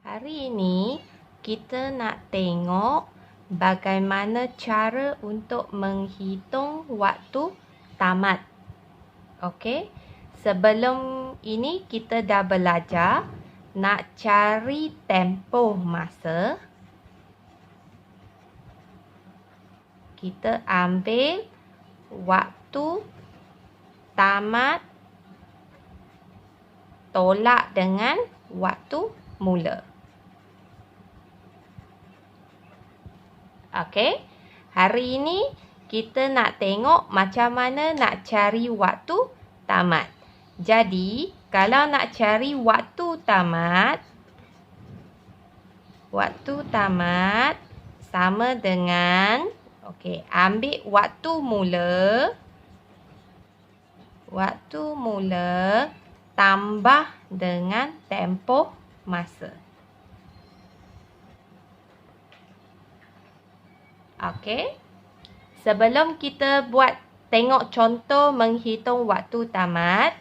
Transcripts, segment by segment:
Hari ini kita nak tengok bagaimana cara untuk menghitung waktu tamat. Okey. Sebelum ini kita dah belajar nak cari tempoh masa. Kita ambil waktu tamat tolak dengan waktu mula. Okey. Hari ini kita nak tengok macam mana nak cari waktu tamat. Jadi, kalau nak cari waktu tamat sama dengan ambil waktu mula tambah dengan tempoh masa. Okey. Sebelum kita tengok contoh menghitung waktu tamat,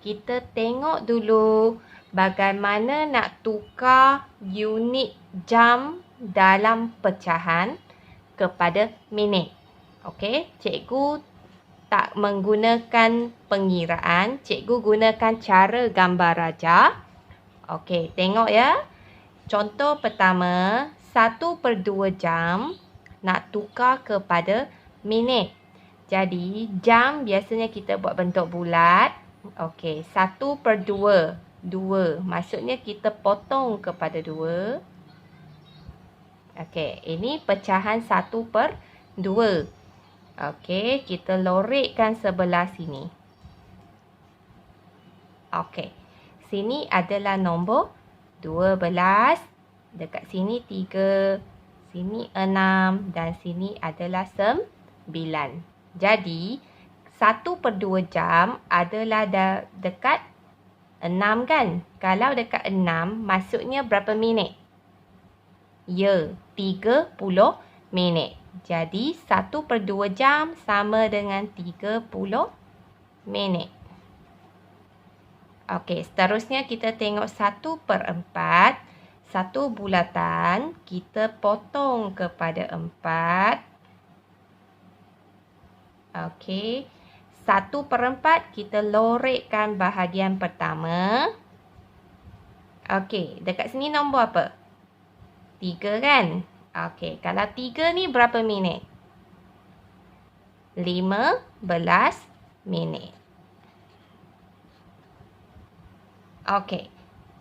kita tengok dulu bagaimana nak tukar unit jam dalam pecahan kepada minit. Okey, cikgu tak menggunakan pengiraan, cikgu gunakan cara gambar raja. Okey, tengok ya. Contoh pertama, 1/2 jam nak tukar kepada minit. Jadi, jam biasanya kita buat bentuk bulat. Okey, 1/2. 2. Maksudnya kita potong kepada 2. Okey, ini pecahan 1/2. Okey, kita lorekkan sebelah sini. Okey, sini adalah nombor 12. Dekat sini 3. Sini 6 dan sini adalah 9. Jadi, 1/2 jam adalah dekat 6 kan? Kalau dekat 6, maksudnya berapa minit? Ya, 30 minit. Jadi, 1/2 jam sama dengan 30 minit. Okey, seterusnya kita tengok 1/4. 1 bulatan, kita potong kepada 4. Okey. 1/4 kita lorekkan bahagian pertama. Okey, dekat sini nombor apa? 3 kan? Okey, kalau 3 ni berapa minit? 15 minit. Okey,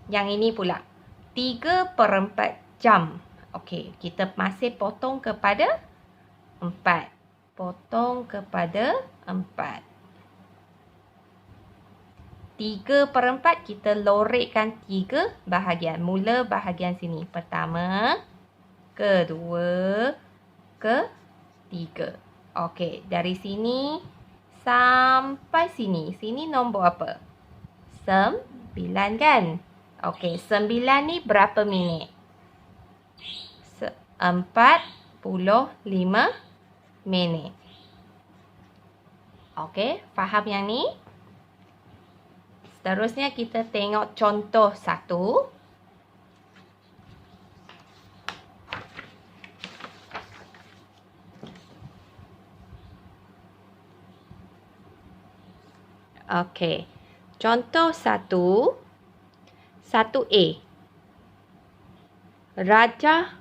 yang ini pula. 3/4 jam. Okey, kita masih potong kepada 4. Potong kepada 4. 3/4 kita lorekkan 3 bahagian. Mula bahagian sini. Pertama, kedua, ketiga. Okey, dari sini sampai sini. Sini nombor apa? 9 kan? Okey, 9 ni berapa minit? 45 minit. Okey, faham yang ni? Seterusnya kita tengok contoh 1. Okey, contoh 1. 1A. Raja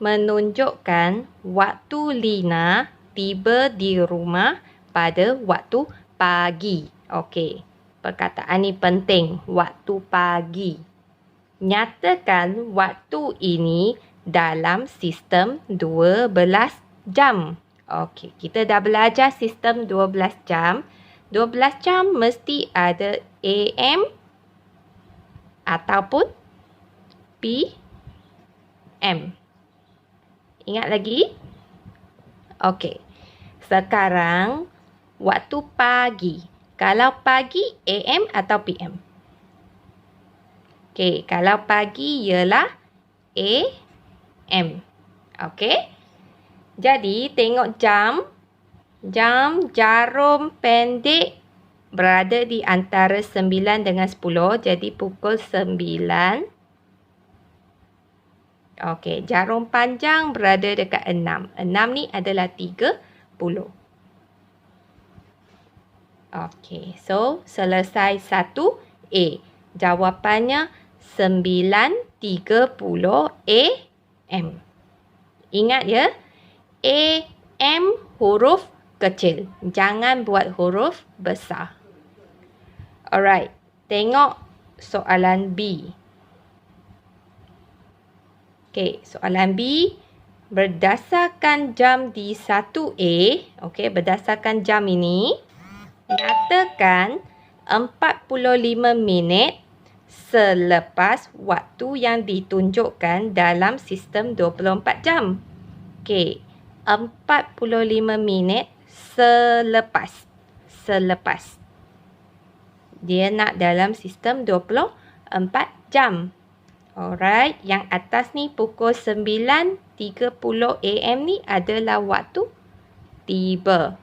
menunjukkan waktu Lina tiba di rumah pada waktu pagi. Okey, perkataan ni penting. Waktu pagi. Nyatakan waktu ini dalam sistem 12 jam. Okey, kita dah belajar sistem 12 jam. 12 jam mesti ada AM ataupun PM. Ingat lagi? Okey. Sekarang, waktu pagi. Kalau pagi, AM atau PM? Okey, kalau pagi ialah AM. Okey. Jadi, tengok jam. Jam jarum pendek berada di antara 9 dengan 10. Jadi, pukul 9. Okey, jarum panjang berada dekat 6. 6 ni adalah 30. Okey, so selesai 1A. Jawapannya 9.30 AM. Ingat ya, AM huruf kecil. Jangan buat huruf besar. Alright, tengok soalan B. Okey, soalan B. Berdasarkan jam di 1A, okey, berdasarkan jam ini, nyatakan 45 minit selepas waktu yang ditunjukkan dalam sistem 24 jam. Okey, 45 minit selepas. Dia nak dalam sistem 24 jam. Alright, yang atas ni pukul 9.30 AM ni adalah waktu tiba.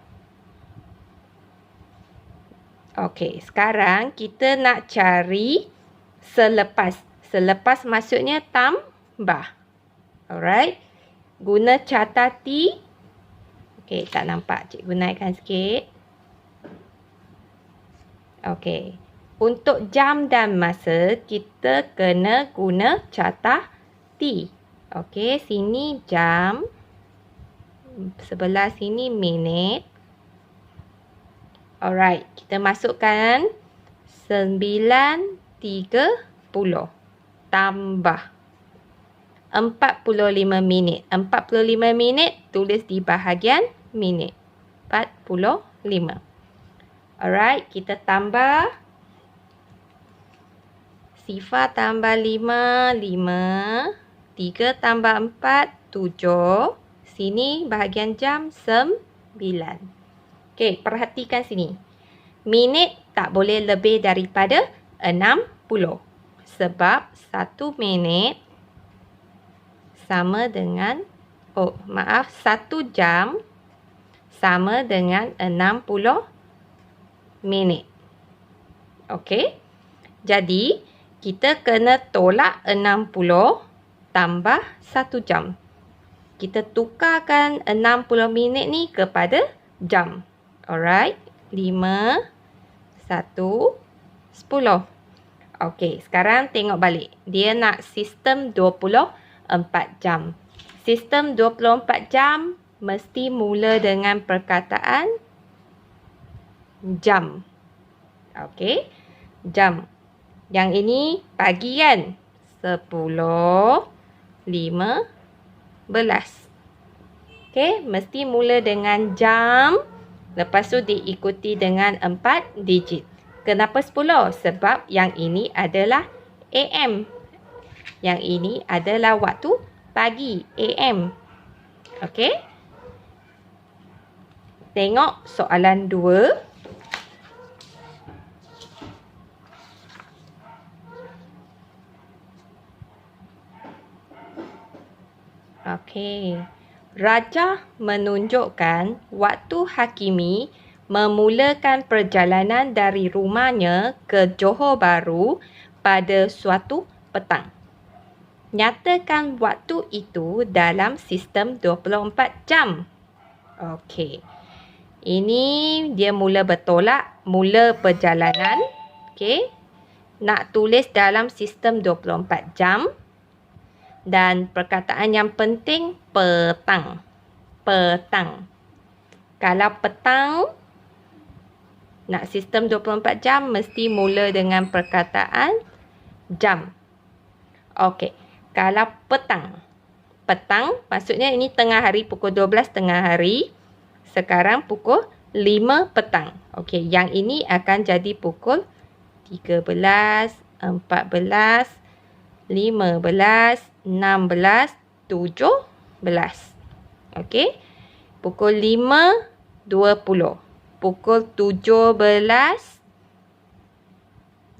Okey, sekarang kita nak cari selepas. Selepas maksudnya tambah. Alright. Guna catati. Okey, tak nampak. Cikgu naikkan sikit. Okey. Untuk jam dan masa, kita kena guna catati. Okey, sini jam. Sebelah sini minit. Alright, kita masukkan 9.30 tambah 45 minit. 45 minit tulis di bahagian minit. 45. Alright, kita tambah. Sifar tambah 5, 5. 3 tambah 4, 7. Sini bahagian jam 9. Okey, perhatikan sini. Minit tak boleh lebih daripada 60. Sebab 1 minit sama dengan, 1 jam sama dengan 60 minit. Okey. Jadi, kita kena tolak 60 tambah 1 jam. Kita tukarkan 60 minit ni kepada jam. Alright, 5, 1, 10. Okey, sekarang tengok balik. Dia nak sistem 24 jam. Sistem 24 jam mesti mula dengan perkataan jam. Okey, jam. Yang ini pagi kan? 10, 15. Okey, mesti mula dengan jam. Lepas tu diikuti dengan 4 digit. Kenapa 10? Sebab yang ini adalah AM. Yang ini adalah waktu pagi, AM. Okey. Tengok soalan 2. Okey. Raja menunjukkan waktu Hakimi memulakan perjalanan dari rumahnya ke Johor Bahru pada suatu petang. Nyatakan waktu itu dalam sistem 24 jam. Okey. Ini dia mula bertolak, mula perjalanan. Okey. Nak tulis dalam sistem 24 jam. Dan perkataan yang penting, petang. Petang. Kalau petang, nak sistem 24 jam, mesti mula dengan perkataan jam. Okey. Kalau petang. Petang, maksudnya ini tengah hari, pukul 12 tengah hari. Sekarang pukul 5 petang. Okey, yang ini akan jadi pukul 13, 14, 15, 16, 17. Okey. Pukul 5, 20. Pukul 17.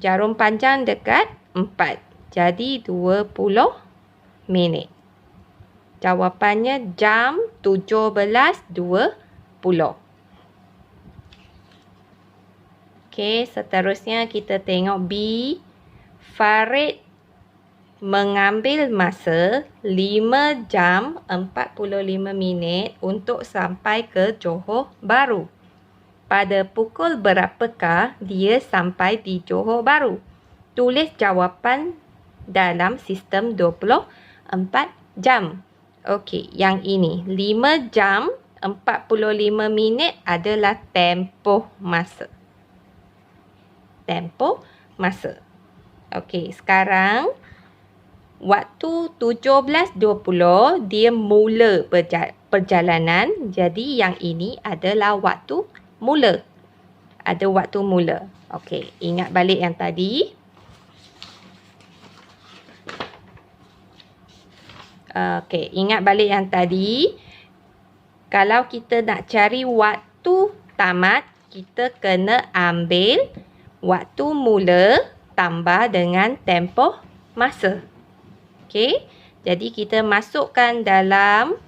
Jarum panjang dekat 4. Jadi 20 minit. Jawapannya jam 17.20. Okey, seterusnya kita tengok B. Farid mengambil masa 5 jam 45 minit untuk sampai ke Johor Bahru. Pada pukul berapakah dia sampai di Johor Bahru? Tulis jawapan dalam sistem 24 jam. Okey, yang ini 5 jam 45 minit adalah tempoh masa. Tempoh masa. Okey, sekarang waktu 17.20 dia mula perjalanan. Jadi yang ini adalah waktu mula. Ada waktu mula. Okey, ingat balik yang tadi. Okey, ingat balik yang tadi. Kalau kita nak cari waktu tamat, kita kena ambil waktu mula tambah dengan tempoh masa. Okey, jadi kita masukkan dalam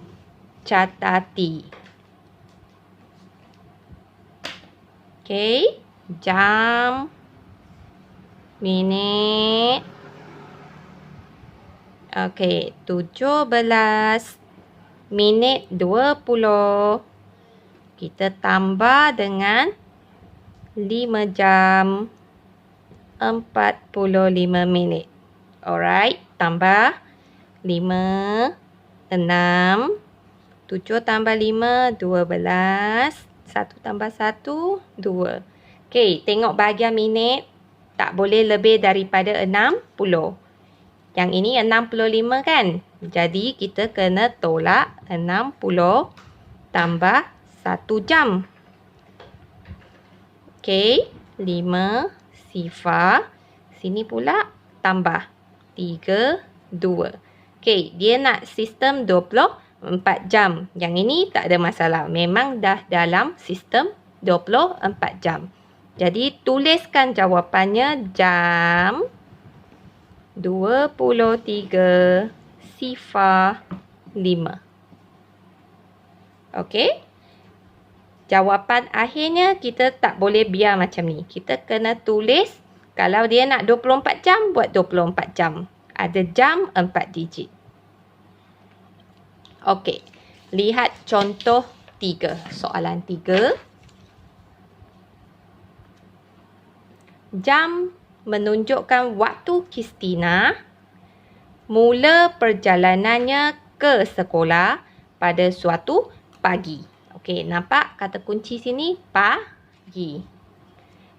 catati. Okey, jam, minit. Okey, 17 minit 20. Kita tambah dengan 5 jam 45 minit. Alright, tambah 5, 6, 7 tambah 5, 12, 1 tambah 1, 2. Okey, tengok bahagian minit. Tak boleh lebih daripada 60. Yang ini 65 kan? Jadi, kita kena tolak 60 tambah 1 jam. Okey, 5, sifar. Sini pula tambah 3, 2. Okey, dia nak sistem 24 jam. Yang ini tak ada masalah. Memang dah dalam sistem 24 jam. Jadi, tuliskan jawapannya jam 23.05. Okey. Jawapan akhirnya kita tak boleh biar macam ni. Kita kena tulis, kalau dia nak 24 jam, buat 24 jam. Ada jam 4 digit. Okey. Lihat contoh 3. Soalan 3. Jam menunjukkan waktu Kristina mula perjalanannya ke sekolah pada suatu pagi. Okey, nampak kata kunci sini? Pagi.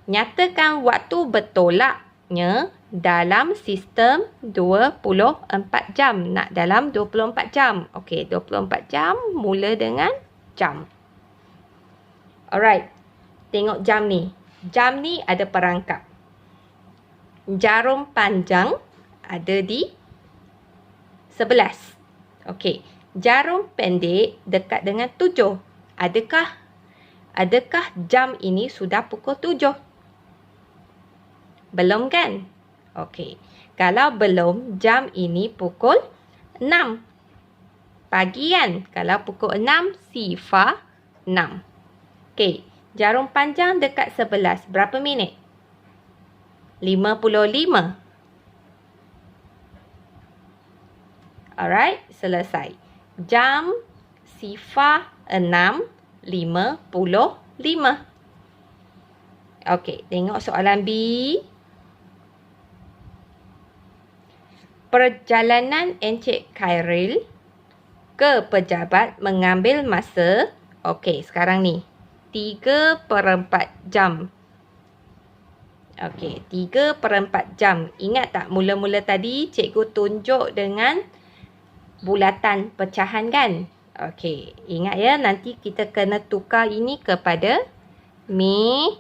Nyatakan waktu bertolaknya dalam sistem 24 jam. Nak dalam 24 jam. Okey, 24 jam mula dengan jam. Alright. Tengok jam ni. Jam ni ada perangkap. Jarum panjang ada di 11. Okey. Jarum pendek dekat dengan 7. Adakah jam ini sudah pukul 7? Belum kan? Okey. Kalau belum, jam ini pukul 6. Pagi kan? Kalau pukul 6, sifar 6. Okey. Jarum panjang dekat 11. Berapa minit? 55. Alright, selesai. Jam sifar 6.55. Okey, tengok soalan B. Perjalanan Encik Khairil ke pejabat mengambil masa, okey, sekarang ni 3/4 jam. Okey, 3/4 jam. Ingat tak mula-mula tadi cikgu tunjuk dengan bulatan pecahan kan? Okey, ingat ya, nanti kita kena tukar ini kepada minit.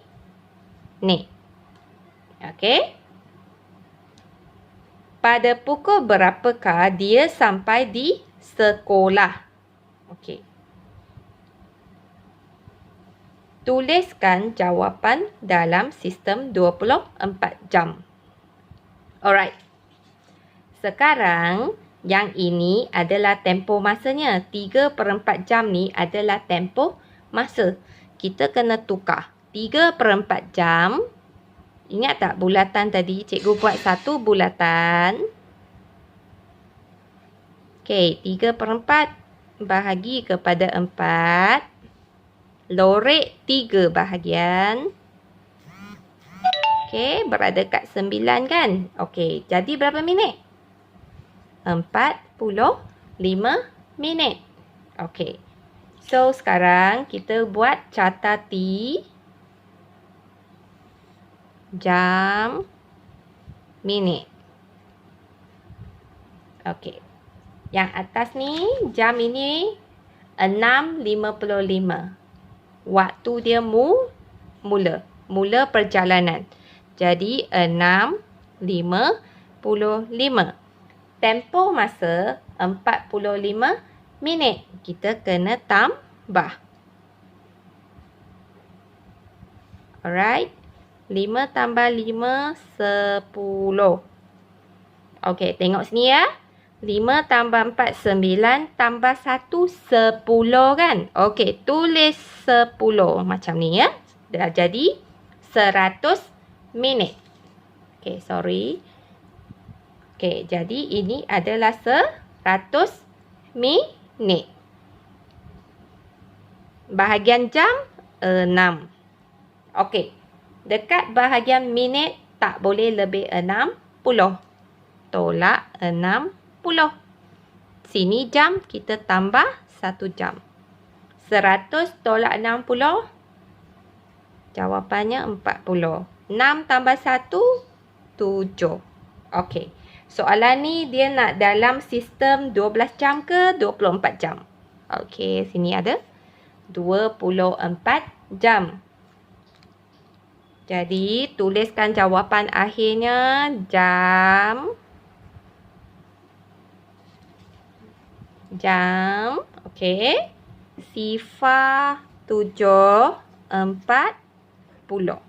Okey. Pada pukul berapakah dia sampai di sekolah? Okey. Tuliskan jawapan dalam sistem 24 jam. Alright. Sekarang, yang ini adalah tempoh masanya. 3/4 jam ni adalah tempoh masa. Kita kena tukar. 3/4 jam. Ingat tak bulatan tadi? Cikgu buat satu bulatan. Okey, 3/4 bahagi kepada 4. Lorek 3 bahagian. Okey, berada kat 9 kan? Okey, jadi berapa minit? 45 minit. Okey. So, sekarang kita buat catati jam, minit. Okey. Yang atas ni, jam ini 6.55. Waktu dia mula perjalanan. Jadi 6.55. Tempoh masa 45 minit. Kita kena tambah. Alright. 5 tambah 5, 10. Okey, tengok sini ya. 5 tambah 4, 9. Tambah 1, 10 kan? Okey, tulis 10 macam ni ya. Dah jadi 100 minit. Okey, sorry. Okey, jadi ini adalah 100 minit. Bahagian jam 6. Okey, dekat bahagian minit tak boleh lebih 60. Tolak 60. Sini jam, kita tambah 1 jam. 100 tolak 60. Jawapannya 40. 6 tambah 1, 7. Okey. Soalan ni dia nak dalam sistem 12 jam ke 24 jam? Okey, sini ada 24 jam. Jadi, tuliskan jawapan akhirnya jam. Okey. Sifar 7.40.